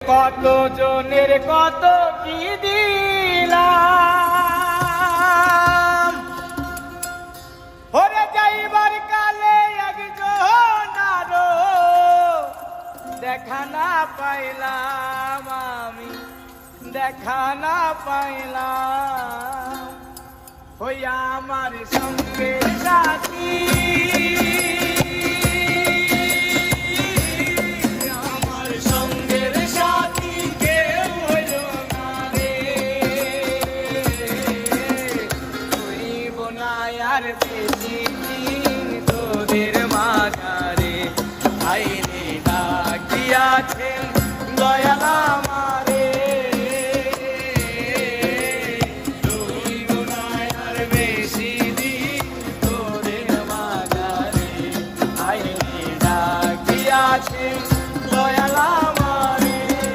কত জনের কত কি দিলাম, ওরে যাইবার কালে একজন আরো দেখা না পাইলাম, আমি দেখা না পাইলাম। হইয়া আমার সঙ্গে সাথী